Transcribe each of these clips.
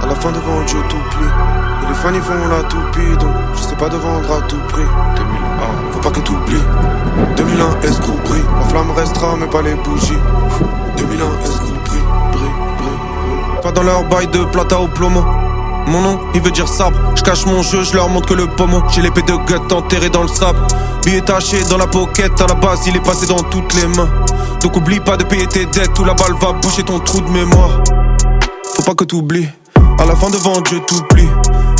À la fin devant Dieu tout plie. Et les fans ils font la toupie, donc je sais pas de vendre à tout prix. 2001, faut pas que t'oublies. 2001, escroquerie. La flamme restera, mais pas les bougies. 2001, escroquerie. Brille. Pas dans leur bail de plata au plomo. Mon nom, il veut dire sabre. Je cache mon jeu, je leur montre que le pommeau. J'ai l'épée de guette enterrée dans le sable. Billet taché dans la pocket, à la base il est passé dans toutes les mains. Donc oublie pas de payer tes dettes ou la balle va boucher ton trou de mémoire. Faut pas que t'oublies, à la fin devant Dieu tout plie.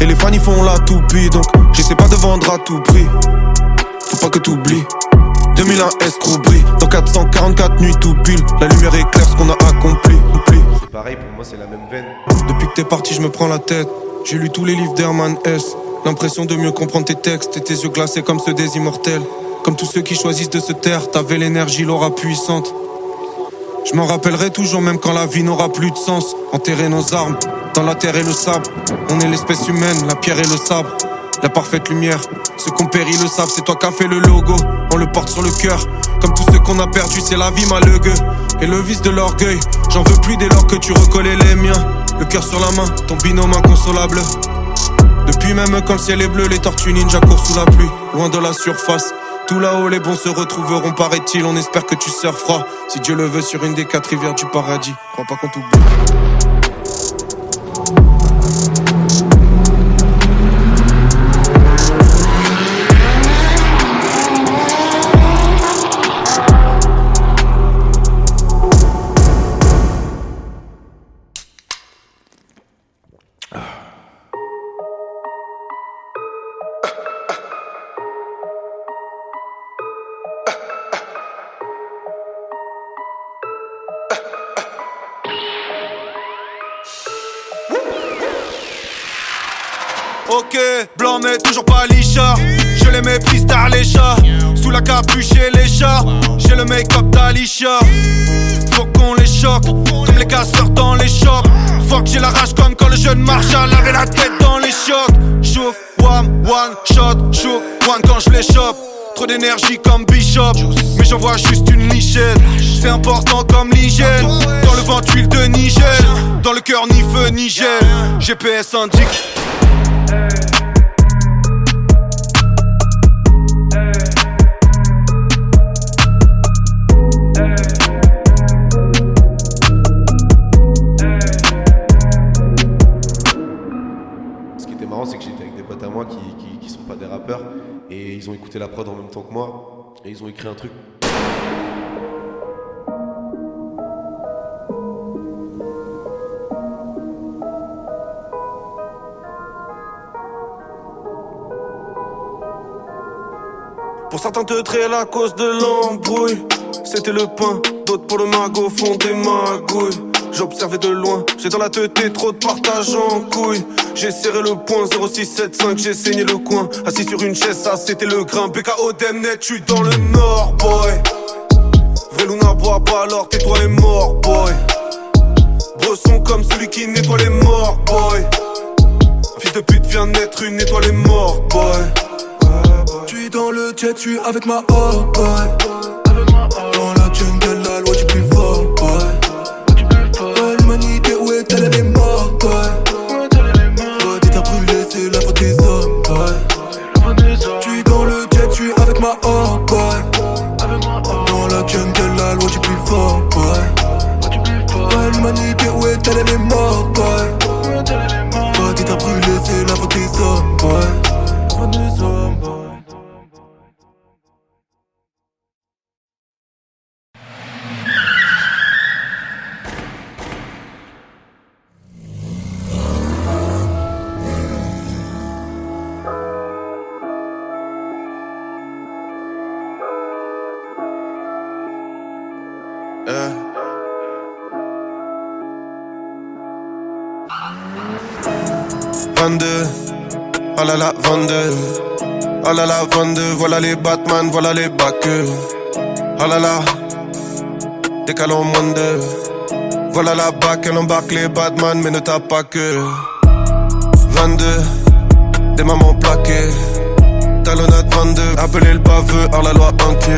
Et les fans ils font la toupie, donc j'essaie pas de vendre à tout prix. Faut pas que t'oublies, 2001 escroc brille. Dans 444 nuits tout pile. La lumière éclaire ce qu'on a accompli. C'est pareil, pour moi c'est la même veine. Depuis que t'es parti je me prends la tête. J'ai lu tous les livres d'Herman S. L'impression de mieux comprendre tes textes. Et tes yeux glacés comme ceux des immortels. Comme tous ceux qui choisissent de se taire. T'avais l'énergie, l'aura puissante. Je m'en rappellerai toujours même quand la vie n'aura plus de sens. Enterrer nos armes dans la terre et le sable. On est l'espèce humaine, la pierre et le sabre. La parfaite lumière, ceux qu'on périt le savent. C'est toi qui as fait le logo, on le porte sur le cœur. Comme tous ceux qu'on a perdus, c'est la vie malheureuse. Et le vice de l'orgueil, j'en veux plus dès lors que tu recollais les miens. Le cœur sur la main, ton binôme inconsolable. Depuis même quand le ciel est bleu, les tortues ninja courent sous la pluie. Loin de la surface, tout là-haut les bons se retrouveront, paraît-il. On espère que tu surferas, si Dieu le veut, sur une des 4 rivières du paradis. Crois pas qu'on t'oublie. Ok, blanc mais toujours pas lichard. Je les méprise tard les chats. Sous la capuche et les chats. J'ai le make-up d'Alicia. Faut qu'on les choque, comme les casseurs dans les shops. Fuck, j'ai la rage comme quand le jeune Marshall avait la tête dans les chocs. Chouf, one shot, chouf, one quand je les chope. Trop d'énergie comme Bishop, mais j'en vois juste une lichette. C'est important comme l'hygiène. Dans le ventre huile de Nigel. Dans le cœur ni feu ni gel. GPS indique. Ce qui était marrant, c'est que j'étais avec des potes à moi qui sont pas des rappeurs. Et ils ont écouté la prod en même temps que moi. Et ils ont écrit un truc. Pour certains te traiter la cause de l'embrouille. C'était le pain, d'autres pour le magot font des magouilles. J'observais de loin, j'ai dans la tête trop de partage en couille. J'ai serré le poing, 0675, j'ai saigné le coin. Assis sur une chaise, ça c'était le grain. BKO Demnet, j'suis dans le nord, boy. Vrai Luna bois pas, alors tais-toi et mort, boy. Bresson comme celui qui nettoie les morts, boy. Un fils de pute vient naître, une étoile est morte, boy. J'suis dans le jet, j'suis avec ma oh boy. Dans la jungle, la loi du plus fort, boy. L'humanité, où est-elle, elle est morte, boy. Toi, t'as brûlé, c'est la faute des hommes, boy. J'suis dans le jet, j'suis avec ma oh boy. Dans la jungle, la loi du plus fort, boy. L'humanité, où est-elle, elle est morte, boy. Toi, t'as brûlé, c'est la faute des hommes, boy. La faute des hommes, boy. Ah là là, 22. Ah là là, 22. Voilà les Batman, voilà les backers. Ah là là, décale en moins de deux. Voilà la bac, elle embarque les Batman, mais ne tape pas que 22, des mamans plaquées. Talonnade 22, appelez le baveux, hors la loi inquiet.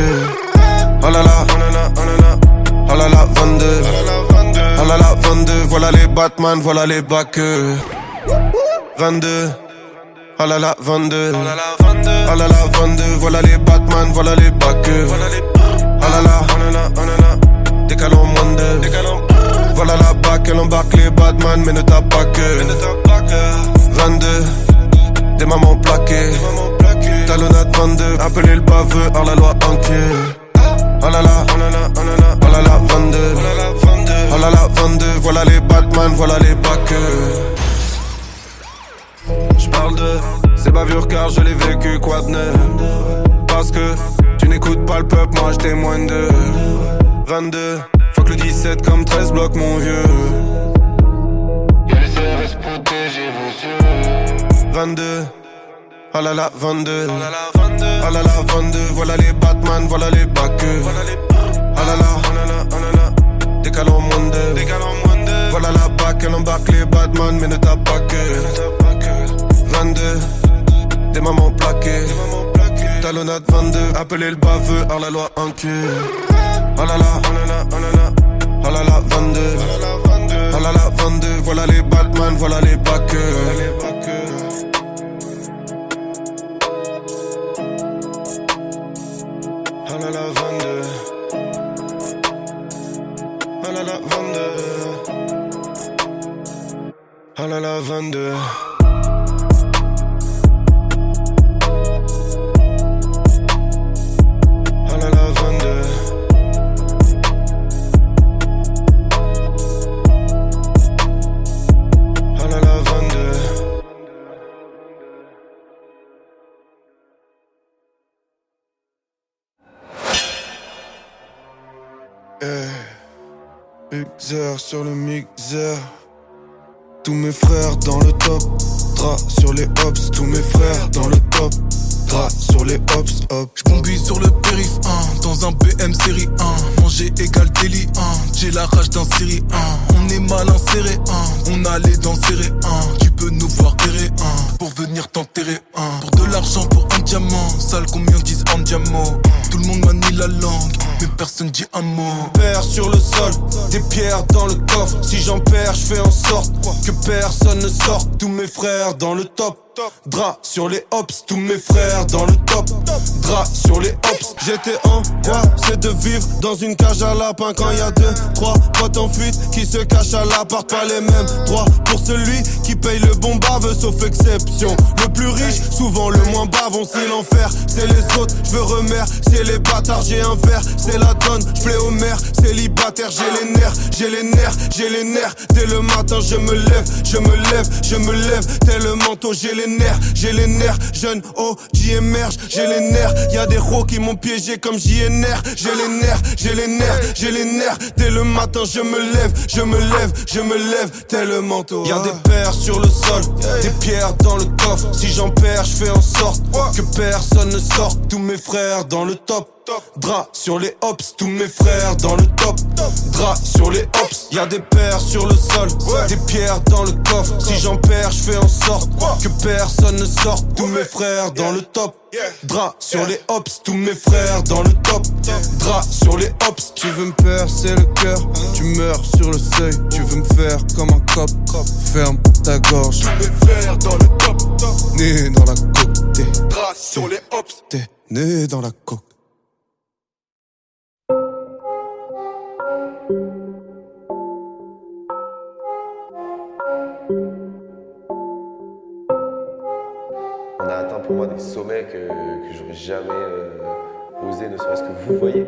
Ah là là, ah là là, ah là là, 22. Ah là là, 22, voilà les Batman, voilà les backeux. 22, ah là là, 22. Ah là là, 22, voilà les Batman, voilà les backeux. Ah là là, décalons moins de. Voilà la bac, elle embarque les Batman, mais ne tape pas que. 22, des mamans plaquées. Talonnade 22, appelez le baveux, hors la loi enquête. Oh là là, oh là là, oh là là, oh là là, 22. Oh là là, 22, voilà les Batman, voilà les backeux. J'parle de ces bavures car je l'ai vécu, quoi de neuf. Parce que tu n'écoutes pas le peuple, moi je témoigne de 22, fuck le 17 comme 13 blocs mon vieux. Y'a le service protégé vos yeux. 22, oh là là, 22. Oh là là, 22, voilà les Batman, voilà les backeux. Oh là là, décalons moins de. Voilà la bac, elle embarque les Batman, mais ne tape pas que. 22, des mamans plaquées. Talonnade 22, appelez le baveux, hors la loi enquête. Oh là là, oh là là, oh là là, oh là là, 22. Oh là là, 22, voilà les Batman, voilà les backeux. Oh là là, 22. Oh là là, 22. Oh là là, 22. Oh là là, 22. Oh là là, 22. Mixer sur le mixer. Tous mes frères dans le top. Dra sur les hops. Tous mes frères dans le top. Dra sur les hops, hop. J'conduis sur le périph' 1, dans un BM série 1. Manger égale délit 1, j'ai la rage d'un série 1. On est mal inséré 1, on a les dents serrées 1. Tu peux nous voir errer 1, pour venir t'enterrer 1. Pour de l'argent, pour un diamant, sale combien disent en diamant. Tout le monde manie la langue, mais personne dit un mot. Père sur le sol, des pierres dans le coffre. Si j'en perds, je fais en sorte que personne ne sorte. Tous mes frères dans le top. Drap sur les hops, tous mes frères dans le top. Drap sur les hops. J'étais en quoi? C'est de vivre dans une cage à lapin. Quand y a 2, 3 potes en fuite qui se cachent à l'appart. Pas les mêmes droits pour celui qui paye le bon bave, sauf exception. Le plus riche, souvent le moins bavon. Si l'enfer, c'est les autres, je veux remercier les bâtards. J'ai un verre, c'est la donne, j'plais au maire. Célibataire, j'ai les nerfs, j'ai les nerfs, j'ai les nerfs. Dès le matin, je me lève, je me lève, je me lève. Tel le manteau, j'ai les nerfs, jeune OG émerge, j'ai les nerfs, y'a des rocs qui m'ont piégé comme JNR, j'ai les nerfs, j'ai les nerfs, j'ai les nerfs, dès le matin je me lève, je me lève, je me lève, tel le manteau. Y'a des pères sur le sol, des pierres dans le coffre, si j'en perds je fais en sorte que personne ne sorte, tous mes frères dans le top. Drap sur les hops, tous mes frères dans le top. Drap sur les hops, y'a des pères sur le sol, des pierres dans le coffre. Si j'en perds, je fais en sorte que personne ne sorte. Tous mes frères dans le top. Drap sur les hops, tous mes frères dans le top. Drap sur les hops. Tu veux me percer le cœur, tu meurs sur le seuil. Tu veux me faire comme un cop, ferme ta gorge. Tous mes frères dans le top. Né dans la coque, t'es Drap sur les hops. t'es né dans la coque. On a atteint pour moi des sommets que j'aurais jamais osé, ne serait-ce que vous voyez.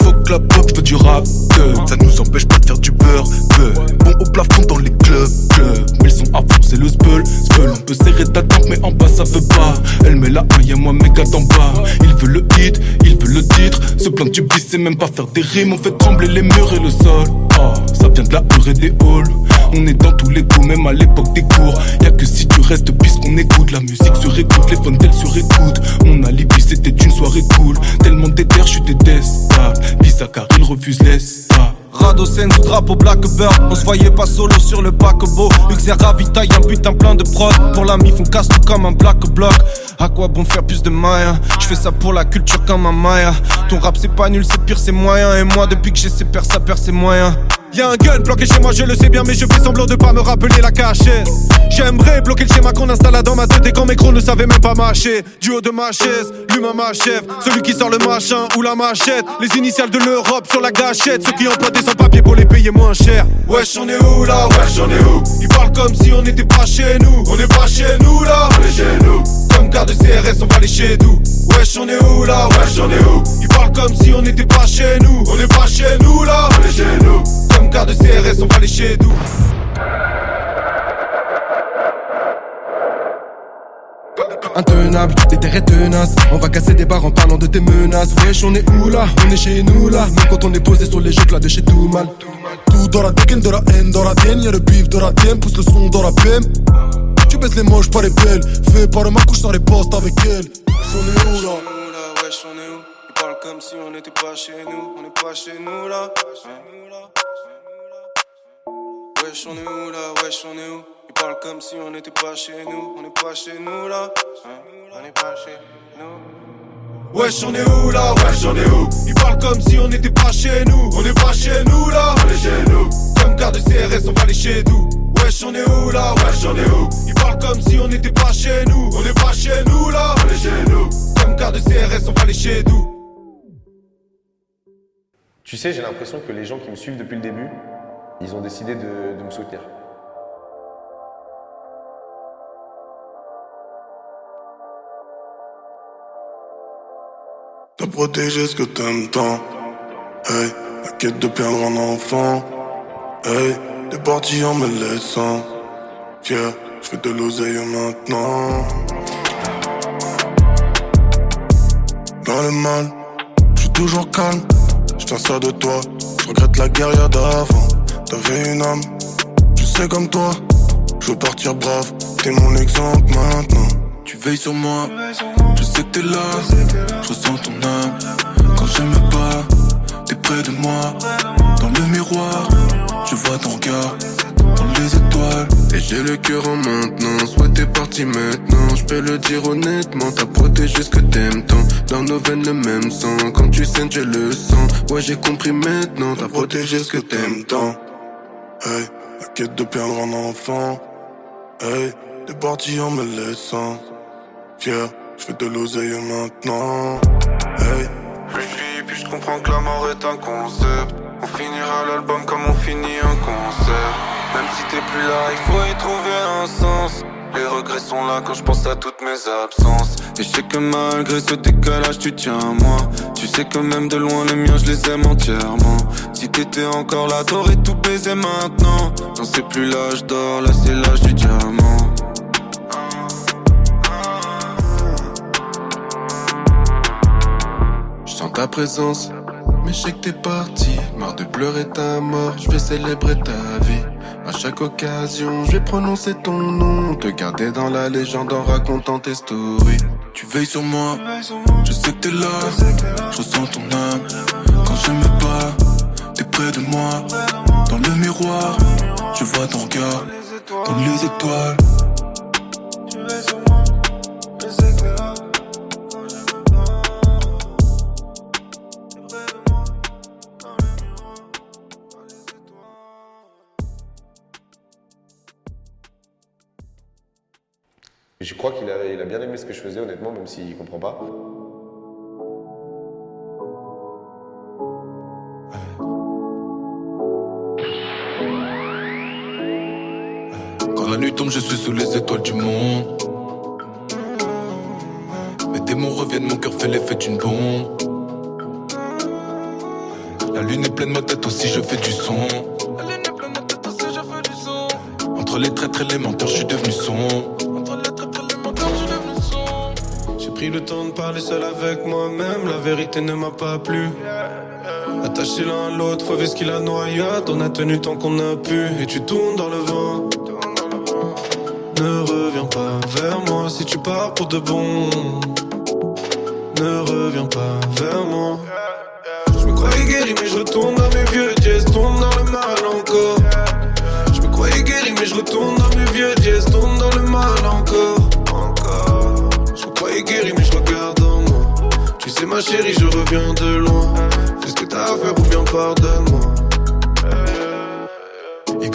Faut que la pop veut du rap, ça nous empêche pas de faire du beurre. Bon au plafond dans les clubs, mais ils sont à fond, c'est le spell. On peut serrer ta tempe, mais en bas ça veut pas. Elle met la haine, y'a moi méga d'en bas. Il veut le hit, il veut le titre. Se plaindre du bis, c'est même pas faire des rimes. On fait trembler les murs et le sol. Oh, ça vient de la heure et des halls. On est dans tous les coups, même à l'époque des cours. Y'a que si tu restes puisqu'on écoute. La musique sur écoute, les phones d'elle sur écoute. Mon alibi c'était une soirée cool. Tellement déter, j'suis détestable. Visa car il refuse l'État. Radocène sous drapeau Blackbird. On se voyait pas solo sur le paquebot. Uxer ravitaille un putain plein de prod. Pour la mif on casse tout comme un black bloc. À quoi bon faire plus de Maya? J'fais ça pour la culture comme un Maya. Ton rap c'est pas nul, c'est pire, c'est moyen. Et moi depuis que j'ai ses pères, ça perd ses moyens. Y'a un gun bloqué chez moi, je le sais bien, mais je fais semblant de pas me rappeler la cachette. J'aimerais bloquer le schéma qu'on installe dans ma tête et quand mes crocs ne savaient même pas mâcher. Du haut de ma chaise, l'humain m'achève. Celui qui sort le machin ou la machette. Les initiales de l'Europe sur la gâchette. Ceux qui empruntent des sans-papiers pour les payer moins cher. Wesh, on est où là? Wesh, on est où? Ils parlent comme si on n'était pas chez nous. On est pas chez nous là, on est chez nous. Comme garde de CRS, on va aller chez nous. Wesh, on est où là? Wesh, on est où? Ils parlent comme si on n'était pas chez nous. On est pas chez nous là, on est chez nous. Comme garde de CRS, on va aller chez nous. Intenable, des terres tenaces. On va casser des barres en parlant de tes menaces. Wesh, on est où là? On est chez nous là. Même quand on est posé sur les jeux là de chez tout mal. Tout dans la dégaine, de la haine dans la tienne. Y'a le bif de la tienne, pousse le son dans la PM. Tu baisses les moches par les belles. Fais par ma couche, ça riposte avec elle. On est où là? Wesh, on est où? Ils parlent comme si on n'était pas chez nous. On n'est pas chez nous là. Wesh, on est où là? Wesh, on est où? Ils parlent comme si on n'était pas chez nous. On n'est pas chez nous là. On n'est pas chez nous. Wesh, on est où là? Wesh, on est où? Ils parlent comme si on n'était pas chez nous. On n'est pas chez nous là. On est chez nous. Comme garde de CRS, on va aller chez nous. Wesh, on est où là? Wesh, on est où? Ils parlent comme si on n'était pas chez nous. On n'est pas chez nous là. On est chez nous. Comme garde de CRS, on va aller chez nous. Tu sais, j'ai l'impression que les gens qui me suivent depuis le début, ils ont décidé de me soutenir. T'as protégé ce que t'aimes tant. Hey, la quête de perdre un enfant. Hey, t'es parti en me laissant. Fier, j'fais de l'oseille maintenant. Dans le mal, j'suis toujours calme. J'tiens ça de toi, j'regrette la guerrière d'avant. T'avais une âme, je sais comme toi. J'veux partir brave, t'es mon exemple maintenant. Tu veilles sur moi, je sais que t'es là. Je ressens ton âme, quand je me bats. T'es près de moi, dans le miroir. Je vois ton regard, dans les étoiles. Et j'ai le cœur en maintenance, ouais t'es parti maintenant. Je peux le dire honnêtement, t'as protégé ce que t'aimes tant. Dans nos veines le même sang, quand tu saignes je le sens. Ouais j'ai compris maintenant, t'as protégé ce que t'aimes tant. Hey, la quête de perdre un enfant. Hey, t'es parti en me laissant. Fier, j'fais de l'oseille maintenant. Hey. Plus je vis, plus je comprends que la mort est un concept. On finira l'album comme on finit un concert. Même si t'es plus là, il faut y trouver un sens. Les regrets sont là quand je pense à toutes mes absences. Et je sais que malgré ce décalage tu tiens à moi. Tu sais que même de loin les miens je les aime entièrement. Si t'étais encore là t'aurais tout baisé maintenant. Non c'est plus l'âge d'or, là c'est l'âge du diamant. J'sens ta présence, mais je sais que t'es parti. Marre de pleurer ta mort, je vais célébrer ta vie. À chaque occasion, je vais prononcer ton nom. Te garder dans la légende en racontant tes stories. Tu veilles sur moi, je sais que t'es là. Je ressens ton âme, quand je me bats. T'es près de moi, dans le miroir. Je vois ton regard, dans les étoiles. Tu veilles sur moi, je sais que t'es là. Je crois qu'il a bien aimé ce que je faisais, honnêtement, même s'il comprend pas. Quand la nuit tombe, je suis sous les étoiles du monde. Mes démons reviennent, mon cœur fait l'effet d'une bombe. La lune est pleine, ma tête aussi, je fais du son. Entre les traîtres et les menteurs, je suis devenu son. J'ai pris le temps de parler seul avec moi-même. La vérité ne m'a pas plu. Attachés l'un à l'autre, fauvé ce qu'il a noyade. On a tenu tant qu'on a pu. Et tu tournes dans le vent. Ne reviens pas vers moi si tu pars pour de bon. Ne reviens pas vers moi. Je me croyais guéri mais je retourne dans mes vieux dièses. Tourne dans le mal encore. Je me croyais guéri mais je retourne dans mes vieux dièses. Tourne dans le mal encore. Je me croyais guéri mais je regarde en moi. Tu sais ma chérie je reviens de loin. Fais ce que t'as à faire ou bien pardonne-moi.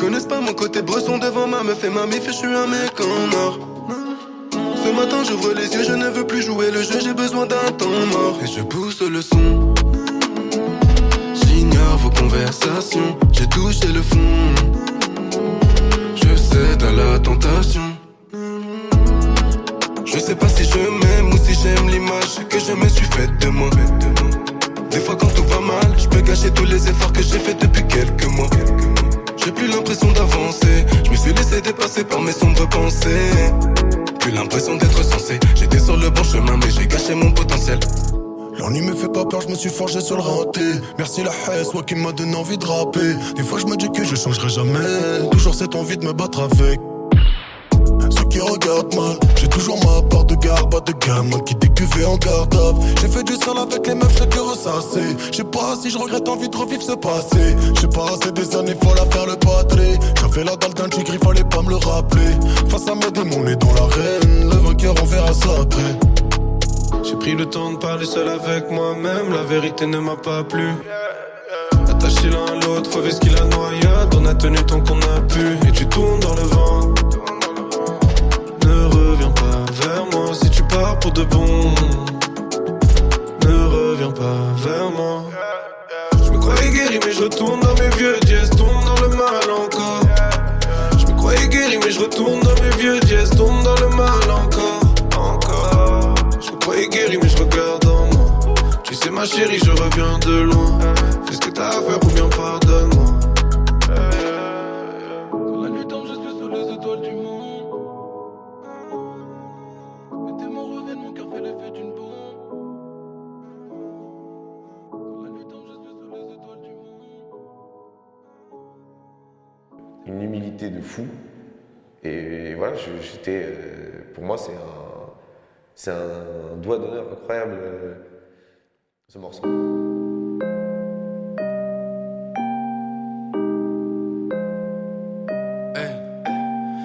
connaissent pas mon côté bresson devant ma meuf et ma mif et je suis un mec en or. Ce matin j'ouvre les yeux, je ne veux plus jouer le jeu, j'ai besoin d'un temps mort. Et je pousse le son. J'ignore vos conversations, j'ai touché le fond. Je cède à la tentation. Je sais pas si je m'aime ou si j'aime l'image que je me suis faite de moi. Des fois quand tout va mal, je peux gâcher tous les efforts que j'ai fait depuis quelques mois. J'ai plus l'impression d'avancer, je me suis laissé dépasser par mes sombres pensées. Plus l'impression d'être censé, j'étais sur le bon chemin mais j'ai gâché mon potentiel. L'ennui me fait pas peur, je me suis forgé sur le raté. Merci la haine, toi qui m'a donné envie de rapper. Des fois je me dis que je changerai jamais. Toujours cette envie de me battre avec ceux qui regardent mal. J'ai toujours ma part de garde, de gamin qui décuvait en garde. J'ai fait du sale avec les meufs, j'ai que ressassé. Je sais pas si je regrette envie de revivre ce passé. J'ai passé des années folles à faire le patré. J'avais la dalle d'un tigre, il fallait pas me le rappeler. Face à mes démons, on est dans l'arène. Le vainqueur, on verra ça après. J'ai pris le temps de parler seul avec moi-même. La vérité ne m'a pas plu. Attachés l'un à l'autre, faut ce qu'il a noyade. On a tenu tant qu'on a pu. Et tu tournes dans le vent. Ne reviens pas vers moi si tu pars pour de bon. Ne reviens pas vers moi. Je me croyais guéri mais je retourne dans mes vieux dièses. Tourne dans le mal encore. Je me croyais guéri mais je retourne dans mes vieux dièses. Tourne dans le mal encore. Je me croyais guéri mais je regarde en moi. Tu sais ma chérie je reviens de loin. Fais ce que t'as à faire ou bien pardonne-moi. Quand la nuit tombe je suis sous les étoiles du monde. Mes démons reviennent, mon cœur fait l'effet d'une bombe. Quand la nuit tombe je suis sous les étoiles du monde. Une humilité de fou. Et voilà, j'étais, pour moi c'est un doigt d'honneur incroyable, ce morceau.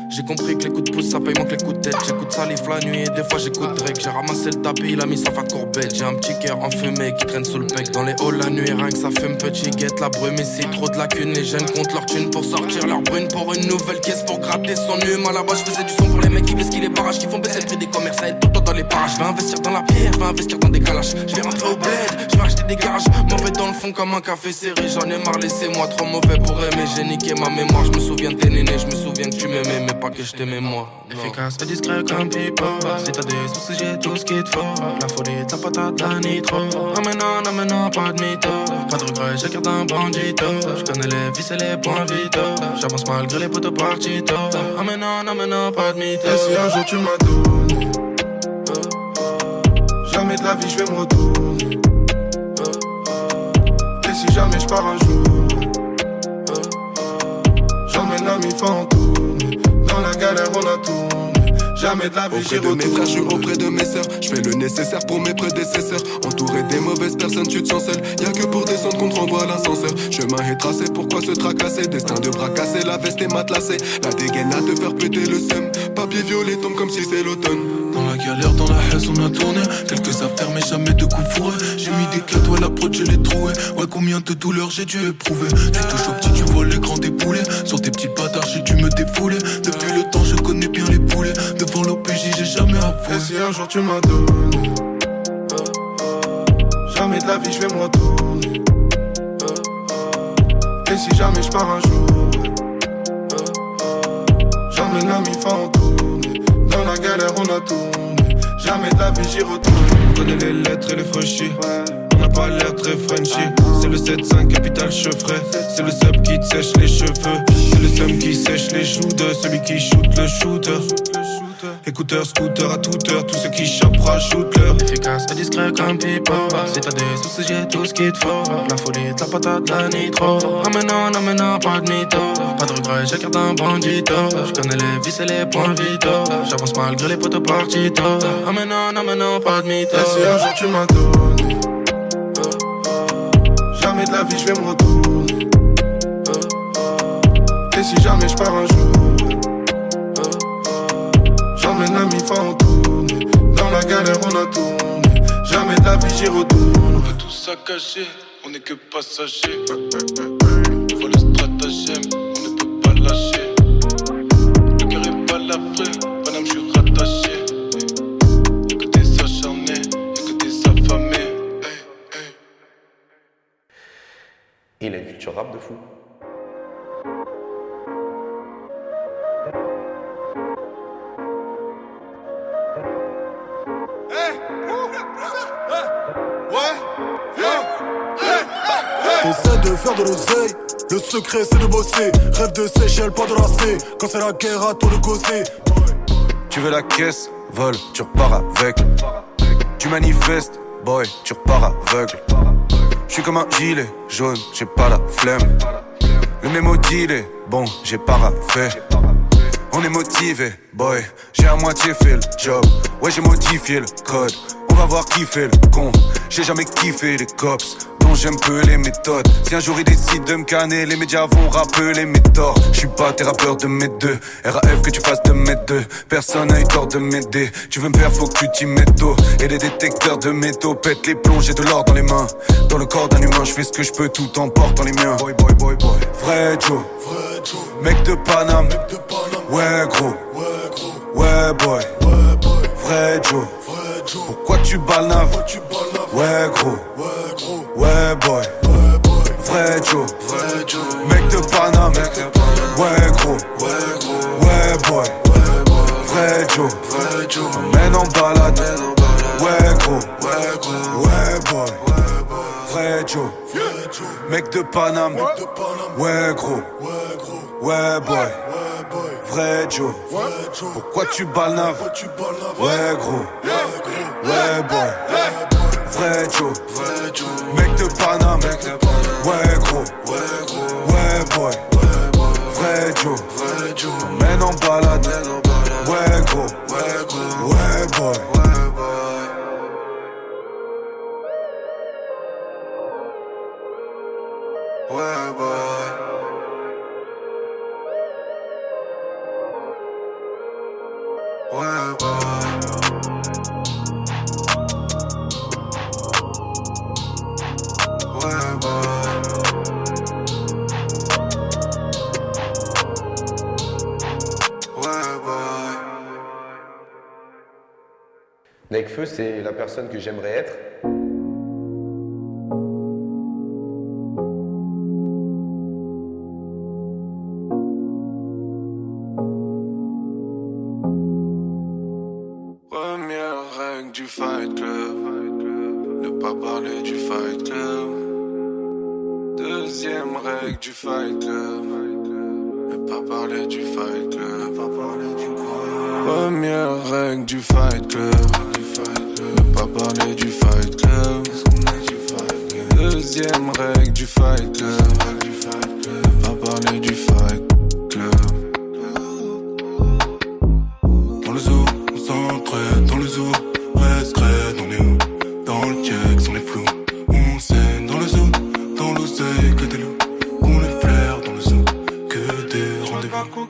J'ai compris que les coups de pouce ça paye moins que les coups de tête. J'écoute Salif la nuit et des fois j'écoute Drake. J'ai ramassé le tapis, il a mis sa fat courbette. J'ai un petit cœur enfumé qui traîne sous le bec. Dans les halls la nuit rien que ça fume, petit guette la brume. Ici trop de lacunes, les jeunes comptent leur thune pour sortir leur brune. Pour une nouvelle caisse pour gratter son hume. À la base je faisais du son pour les mecs qui baissent les barrages, qui font baisser le prix des commerces. Ça aide tout le temps dans les parages. Je vais investir dans la pierre, je vais investir dans des calaches. Je vais rentrer au bled, je vais acheter des garages. Mauvais dans le fond comme un café serré. J'en ai marre, laissez-moi trop mauvais pour aimer. J'ai niqué ma mémoire, je me souviens de tes nénés. Je me souviens que tu m'aimais mais pas que je t'aimais moi. Efficace et discret comme people. Si t'as des soucis j'ai tout ce qu'il te faut. La folie de la patate, la nitro. Amena, pas de mytho. Pas de regret, j'ai carte d'un bandito. J'connais les vis et les points vito. J'avance malgré les poteaux partito. Amena, pas de mytho. Et si un jour tu m'as donné jamais de la vie je vais me retourner. Et si jamais je pars un jour j'emmène l'ami fantôme. Dans la galère on a tourné. Jamais de la vie j'ai retourné. Auprès de mes frères, je suis auprès de mes sœurs. Je fais le nécessaire pour mes prédécesseurs. Entouré des mauvaises personnes, tu te sens seul. Y'a que pour descendre qu'on te renvoie l'ascenseur. Chemin est tracé, pourquoi se tracasser? Destin de bras cassés, la veste est matelassée. La dégaine à te faire péter le seum. Papier violet tombe comme si c'est l'automne. Dans la galère, dans la haisse, on a tourné. Quelques affaires, mais jamais de coups fourrés. J'ai mis des cadeaux à la prod, je l'ai troué. Ouais, combien de douleurs j'ai dû éprouver. Tu touches au petit, tu vois l'écran déboulé. Sur tes petits bâtards, j'ai dû me défouler. Depuis le temps, je connais bien les poulets. Devant l'OPJ, j'ai jamais avoué. Et si un jour tu m'as donné jamais de la vie, je vais me retourner. Et si jamais je pars un jour j'emmène l'ami fantôme. Dans la galère on a tourné. Jamais de la vie j'y retourne. On connaît les lettres et les fauchis. On n'a pas l'air très Frenchy. C'est le 7-5 capital chevré. C'est le sub qui te sèche les cheveux. C'est le seum qui sèche les joues de celui qui shoot le shooter. Écouteurs, scooter à toute heure. Tous ceux qui chopent rajoutent leur. Efficace et discret comme people. Si t'as des soucis j'ai tout ce qu'il te faut. La folie de la patate, la nitro. Amena, pas de mytho. Pas de regret, j'ai carte d'un bandito. J'connais les vis et les points vito. J'avance malgré les poteaux partito. Amena, pas de mytho. Et si un jour tu m'as donné jamais de la vie je vais me retourner. Et si jamais je pars un jour j'emmène l'ami fantôme. Dans la galère on a tourné. Jamais de la vie j'y retourne. On va tout saccager, on est que passagers. Faut le stratagème, on ne peut pas lâcher. d'Afrique, bonhomme, je suis rattaché. Y'a que des acharnés, y'a que des affamés. Et il a une culture rap de fou. Essaie de faire de l'oseille, le secret c'est de bosser. Rêve de Seychelles, pas de racer. Quand c'est la guerre, à toi de causer. Tu veux la caisse, vol, tu repars avec. Tu manifestes, boy, tu repars aveugle. J'suis comme un gilet jaune, j'ai pas la flemme. Le mémo dealé, bon, j'ai pas fait. On est motivé, boy, j'ai à moitié fait le job. Ouais, j'ai modifié le code. On va voir qui fait le con. J'ai jamais kiffé les cops, dont j'aime peu les méthodes. Si un jour ils décident de me canner, les médias vont rappeler mes torts. J'suis pas tes rappeurs de mes deux. RAF que tu fasses de mes deux. Personne n'a eu tort de m'aider. Tu veux me faire, faut que tu t'y mettes tôt. Et les détecteurs de métaux pètent les plombs, j'ai de l'or dans les mains. Dans le corps d'un humain, j'fais ce que j'peux tout en portant les miens. Boy, boy, boy, boy. Vrai Joe, mec de Paname. Ouais gros, ouais boy, vrai Joe. Pourquoi tu balnaves? Ouais gros, ouais boy, vrai Joe. Mec de Paname, ouais gros, ouais boy, vrai Joe. M'emmène en balade, ouais gros, ouais boy, vrai Joe. Mec de Paname, ouais gros, ouais boy, vrai Joe. Pourquoi tu balnaves? Ouais gros, ouais boy, vrai Joe. Mec de Paname, ouais gros, ouais boy, vrai Joe. M'emmène en balade, ouais gros, ouais boy. Ouais, boy. Ouais, boy. Ouais, boy. Ouais, boy. Nekfeu, c'est la personne que j'aimerais être. Première règle du Fight Club, ne pas parler du Fight Club. Deuxième règle du Fight Club, ne pas parler du Fight Club. Première règle du Fight Club, ne pas parler du Fight Club. Deuxième règle du Fight Club, ne pas parler du Fight Club. Dans le zoo, on s'entraide, dans le zoo, reste crête, on est où? Dans le check, on est flou, on scène dans le zoo, dans l'oseille, que des loups, on les flaire dans le zoo, que des rendez-vous.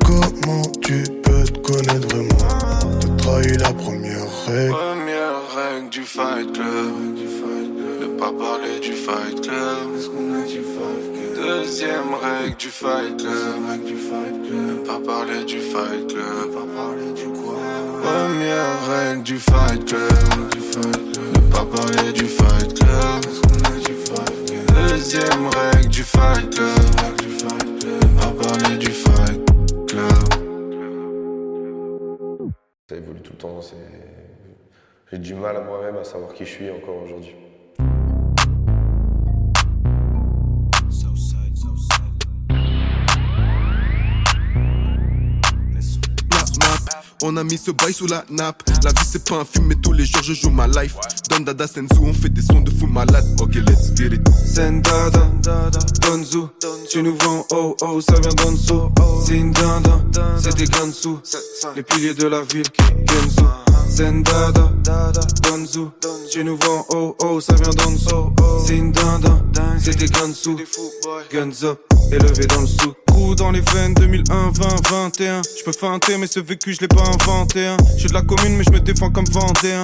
Comment tu peux te connaître vraiment? T'as trahi la première règle. Première règle du Fight Club, ne pas parler du Fight Club. Deuxième règle du Fight Club, ne pas parler du Fight Club. Première règle du Fight Club, ne pas parler du Fight Club. Deuxième règle du Fight Club, ne pas parler du Fight Club. Ça évolue tout le temps. J'ai du mal à moi-même à savoir qui je suis encore aujourd'hui. On a mis ce bail sous la nappe. La vie c'est pas un film mais tous les jours je joue ma life. Don Dada Senzu, on fait des sons de fou malade. Ok, let's get it. Sendada, Donzu, tu nous vends oh oh, ça vient d'en dessous. Zindanda, c'est des Gansu, les piliers de la ville qui Genzu. Sendada, Donzu, tu nous vends oh oh, ça vient d'en dessous. Zindanda, c'est des Gansu, guns up, élevé dans le souk. Dans les veines 2001, 20, 21. J'peux feinter mais ce vécu je l'ai pas inventé hein. J'suis de la commune mais je me défends comme Vendéen.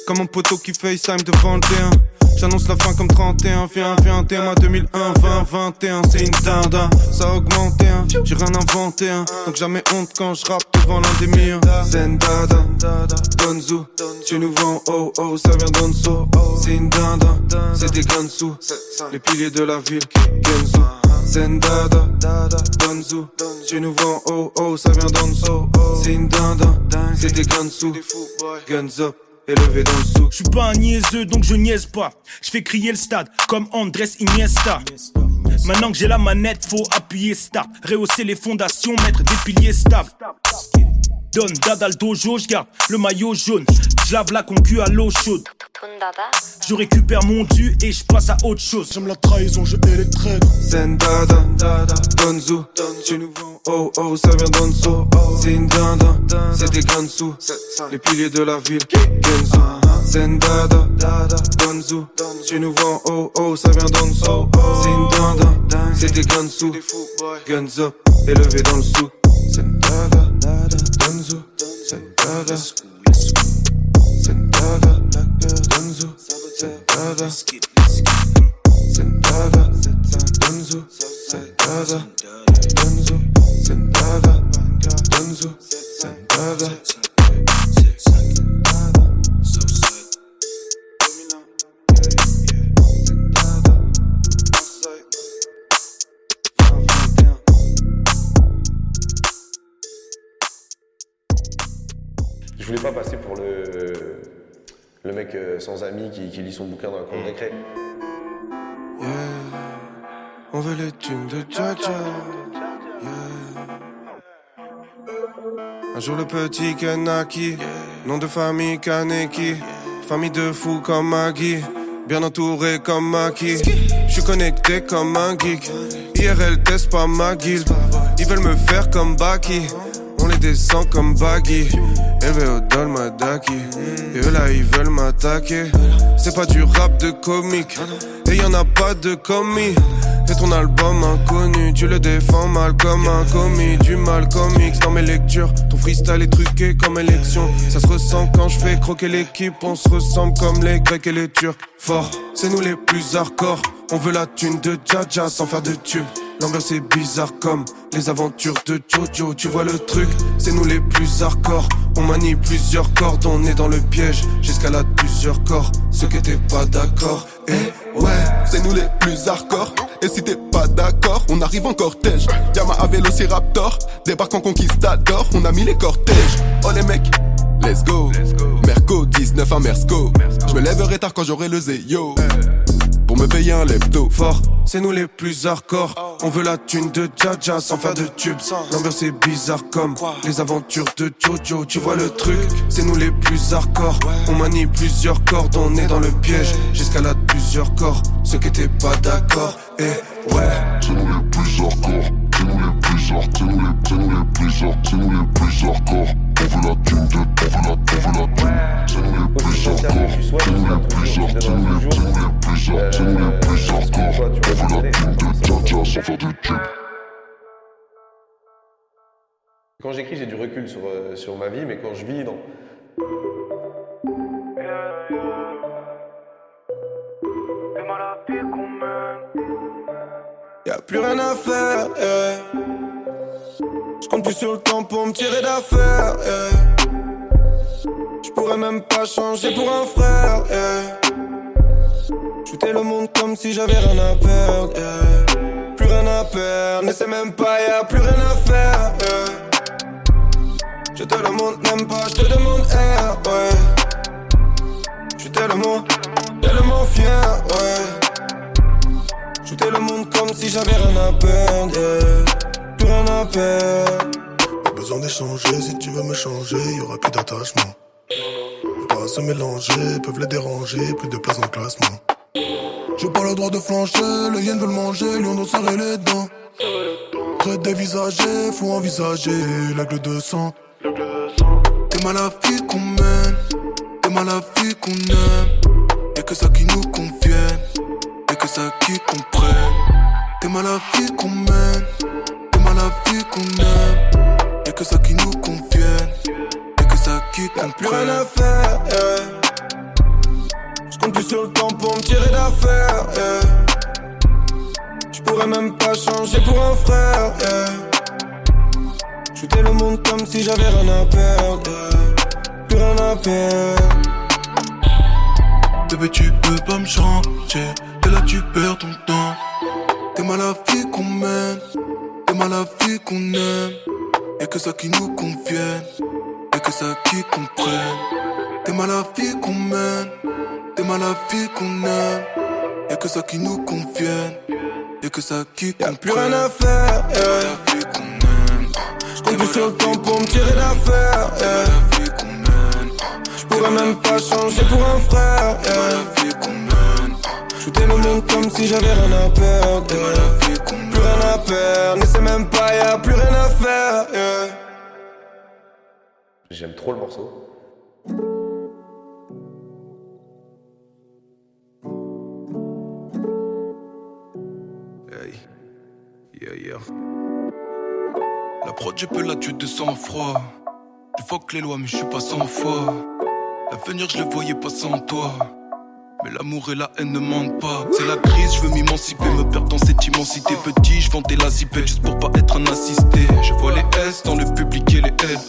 Comme un poteau qui FaceTime devant le T1. J'annonce la fin comme 31, viens thème 2001, 2021, c'est une dinde, ça a augmenté, hein. J'ai rien inventé, hein. Donc jamais honte quand je rappe devant l'un des meilleurs. Zendada, Donzu, tu nous vends, oh oh, ça vient d'Onso. C'est une dinde, c'est des Gansu, les piliers de la ville, Genzu. Zendada, Donzu, tu nous vends, oh oh, ça vient d'Onso. C'est une dinde, c'est des Gansu, guns up. Élevé dans le souk. J'suis pas un niaiseux donc je niaise pas. J'fais crier le stade comme Andrés Iniesta. Maintenant que j'ai la manette, faut appuyer start. Rehausser les fondations, mettre des piliers stables. Donne dada le dojo, j'garde le maillot jaune. J'lave la concu à l'eau chaude. Je récupère mon dû et j'passe à autre chose. J'aime la trahison, je hais les traîtres. Zendada, Donzu, tu nous vends, oh oh, ça vient d'Onso. C'est une dinde, c'est des Gansu, les piliers de la ville, Genzu. Zendada, Donzu, tu nous vends, oh oh, ça vient d'Onso. C'est une dinde, c'est des Gansu, guns up, élevé dans le souk. Zendada, Donzu, Zendada, Zendada, Donzu, Zendada, Zendada, Donzu, Zendada, Donzu, Zendada, Donzu, Zendada. Je voulais pas passer pour le mec sans amis qui lit son bouquin dans la cour de récré. Yeah, on veut les thunes de Jaja. Yeah. Un jour le petit Kanaki, nom de famille Kaneki, famille de fous comme Maggie, bien entouré comme Maki. J'suis connecté comme un geek, IRL test pas ma guilde. Ils veulent me faire comme Baki, on les descend comme Baggy. Élevé au Dolmadaki, et eux là ils veulent m'attaquer. C'est pas du rap de comique, et y'en a pas de commis. Et ton album inconnu, tu le défends mal comme un commis. Du mal comics dans mes lectures, ton freestyle est truqué comme élection. Ça se ressent quand je fais croquer l'équipe, on se ressemble comme les Grecs et les Turcs. Fort, c'est nous les plus hardcore, on veut la thune de Jaja sans faire de tube. L'ambiance est bizarre comme les aventures de Jojo. Tu vois le truc, c'est nous les plus hardcore. On manie plusieurs cordes, on est dans le piège. J'escalade plusieurs corps, ceux qui étaient pas d'accord. Et ouais, C'est nous les plus hardcore. Et si t'es pas d'accord, on arrive en cortège. Yamaha Vélociraptor, débarque en conquistador. On a mis les cortèges. Oh les mecs, let's go. Merco 19 à Mersco. Je me lèverai tard quand j'aurai le zéyo. Pour me payer un lève-tôt. Fort, c'est nous les plus hardcore. On veut la thune de Jaja sans faire de tubes. L'ambiance est bizarre comme les aventures de Jojo. Tu vois le truc, c'est nous les plus hardcore. On manie plusieurs cordes, on est dans le piège. J'escalade plusieurs corps, ceux qui étaient pas d'accord. Et ouais, C'est nous les plus hardcore. C'est nous les plus hardcore. C'est nous les plus hardcore. C'est nous les plus hardcore. On veut la thune de, on veut la thune. C'est nous les plus hardcore. C'est nous les plus hardcore. C'est nous les plus hardcore. C'est nous les plus hardcore. On veut la thune de Jaja sans faire de tube. Quand j'écris, j'ai du recul sur ma vie, mais quand je vis, non. y'a plus rien à faire, yeah. J'compte plus sur le temps pour me tirer d'affaire, yeah. J'pourrais même pas changer pour un frère, yeah. Shooter le monde comme si j'avais rien à perdre, yeah. Plus rien à perdre, n'essaie même pas, y'a plus rien à faire, yeah. Je te le montre même pas, je te demande air, ouais. J'suis tellement fier, ouais. Shooter le monde comme si j'avais rien à perdre, yeah. Plus rien à perdre. Pas besoin d'échanger, si tu veux me changer, y'aura plus d'attachement. Faut pas se mélanger, peuvent les déranger, plus de place dans le classement. J'ai pas le droit de flancher, les hyènes veulent manger, lion doit serrer les dents. Près de dévisager, faut envisager l'aigle de sang. T'es mal la vie qu'on mène, t'es mal la vie qu'on aime. Y'a que ça qui nous convienne, y'a que ça qui comprenne. T'es mal la vie qu'on mène, t'es mal la vie qu'on aime. Y'a que ça qui nous convienne, y'a que ça qui comprenne. Plus rien à faire, yeah. compte plus sur le temps pour me tirer d'affaire, yeah. J'pourrais même pas changer pour un frère, yeah. Shooter le monde comme si j'avais rien à perdre, yeah. Plus rien à perdre. Bébé tu peux pas me changer, et là tu perds ton temps. T'es mal la vie qu'on mène, t'es mal la vie qu'on aime. Y'a que ça qui nous convienne, y'a que ça qui comprenne. T'es mal la vie qu'on mène, t'es mal la vie qu'on aime. Y'a que ça qui nous convienne, y'a que ça qui comprenne. Y'a plus rien à faire, yeah. J'compte plus sur le temps pour me tirer d'affaire, yeah. J'pourrais même pas changer pour un frère, yeah. Shooter le monde comme si j'avais rien à perdre, yeah. Plus rien à perdre, n'essaie même pas, y'a plus rien à faire, yeah. J'aime trop le morceau. Hey, yeah. La prod, je peux la tuer de sang-froid. Je fuck les lois, mais je suis pas sans foi. L'avenir, je le voyais pas sans toi. Mais l'amour et la haine ne mentent pas. C'est la crise, je veux m'émanciper, me perdre dans cette immensité. Petit, je vendais la zipette juste pour pas être un assisté. Je vois les S dans le public et les L,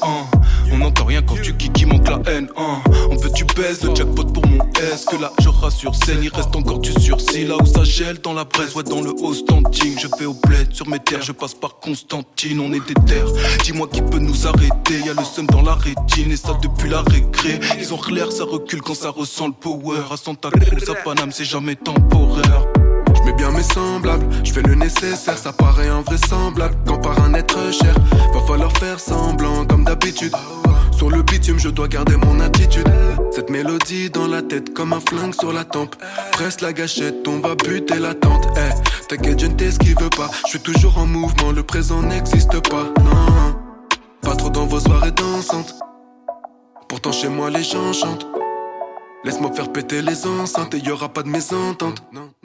On n'entend rien quand tu kiki, manque la haine, On veut tu pèses le jackpot pour mon S. Que là je rassure scène, il reste encore du sursis. Là où ça gèle dans la presse, ouais dans le haut standing. Je vais au bled sur mes terres, je passe par Constantine. On est des terres, dis-moi qui peut nous arrêter. Y'a le seum dans la rétine et ça depuis la récré. Ils ont l'air, ça recule quand ça ressent le power. À Santa Cruz, à Paname, c'est jamais temporaire. J'mets bien mes semblables, j'fais le nécessaire, ça paraît invraisemblable. Quand par un être cher, va falloir faire semblant comme d'habitude. Sur le bitume, je dois garder mon attitude. Cette mélodie dans la tête comme un flingue sur la tempe. Presse la gâchette, on va buter l'attente. T'inquiète, je ne t'esquive pas, je suis toujours en mouvement, le présent n'existe pas. Non, pas trop dans vos soirées dansantes. Pourtant chez moi les gens chantent. Laisse-moi faire péter les enceintes et y'aura pas de mésentente.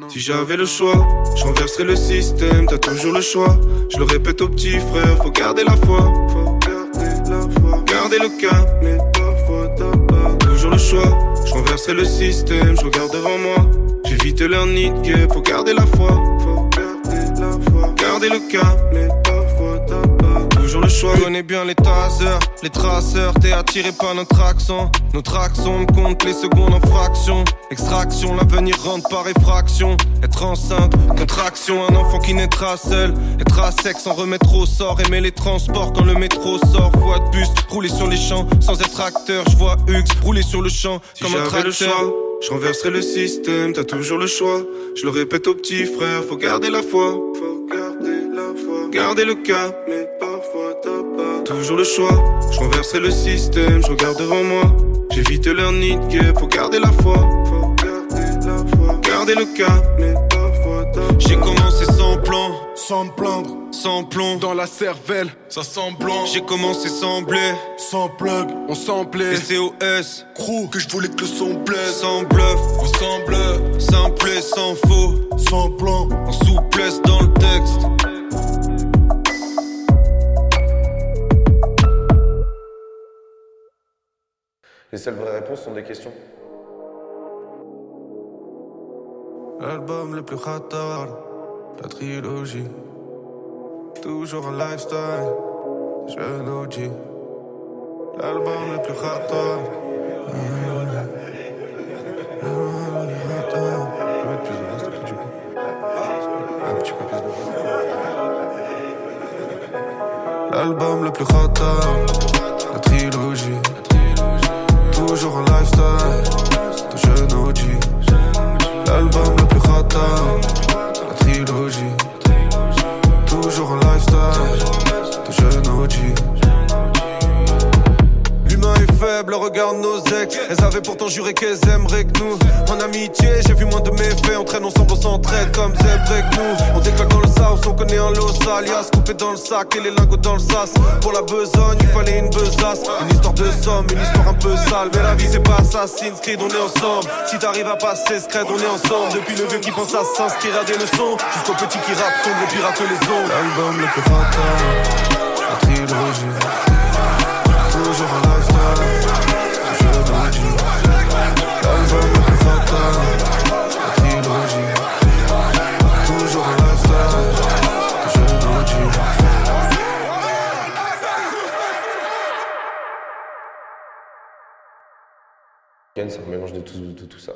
Si j'avais le choix, je renverserais le système, t'as toujours le choix. Je le répète aux petits frères, faut garder la foi. Faut garder la foi. Garder le cap, mais parfois t'as pas toujours le choix. Je renverserais le système, je regarde devant moi. J'évite leur nid de guerre, faut garder la foi. Faut garder la foi. Garder le cap, mais parfois t'as pas toujours le choix. Je connais bien les tasers, les traceurs, t'es attiré par notre accent. Notre accent compte les secondes en fractions. Extraction, l'avenir rentre par effraction. Être enceinte, contraction, un enfant qui naîtra seul. Être à sec sans remettre au sort. Aimer les transports quand le métro sort. Voie de bus, rouler sur les champs sans être acteur. Je vois Hugues rouler sur le champ si comme un tracteur. Je renverserai le système, t'as toujours le choix. Je le répète aux petits frères, faut garder la foi. Faut garder la foi. Garder le cap, mais parfois t'as pas toujours le choix. Je renverserai le système, je regarde devant moi. J'évite leur nid de guerre, faut garder la foi. Faut garder la foi. Garder le cap, mais parfois t'as pas. J'ai commencé sans plan, sans me plaindre, sans plomb dans la cervelle, ça sent blanc. J'ai commencé sans blé, sans plug, on semblait SCOS, crew, que je voulais que le son blesse. Sans bluff, ensemble, simple et sans faux, sans plan, en souplesse dans le texte. Les seules vraies réponses sont des questions. L'album le plus rattard, la trilogie. Toujours un lifestyle, jeune OG. L'album le plus rattard. L'album le plus rattard, la trilogie. Toujours un lifestyle, de jeune OG. L'album le plus rattard, la trilogie. Toujours un lifestyle, de jeune OG. L'humain est faible, regarde nos ex. Elles avaient pourtant juré qu'elles aimeraient que nous. En amitié, j'ai vu moins de méfaits. On traîne ensemble, on s'entraide comme zèbre et que nous. On décolle dans le South, on connaît un los alias. Coupé dans le sac et les lingots dans le sas. Pour la besogne, il fallait une besace. Une histoire de somme, une histoire un peu sale. Mais la vie c'est pas Assassin's Creed, on est ensemble. Si t'arrives à passer ce crête, on est ensemble. Depuis le vieux qui pense à s'inscrire à des leçons, jusqu'au petit qui rappe sombre et pirate les ondes. L'album le plus fatal, la trilogie. Toujours un lifestyle, je le dis. L'album le plus fatal. la trilogie. Toujours un lifestyle que je maudis. Ken, c'est un mélange de tout ça.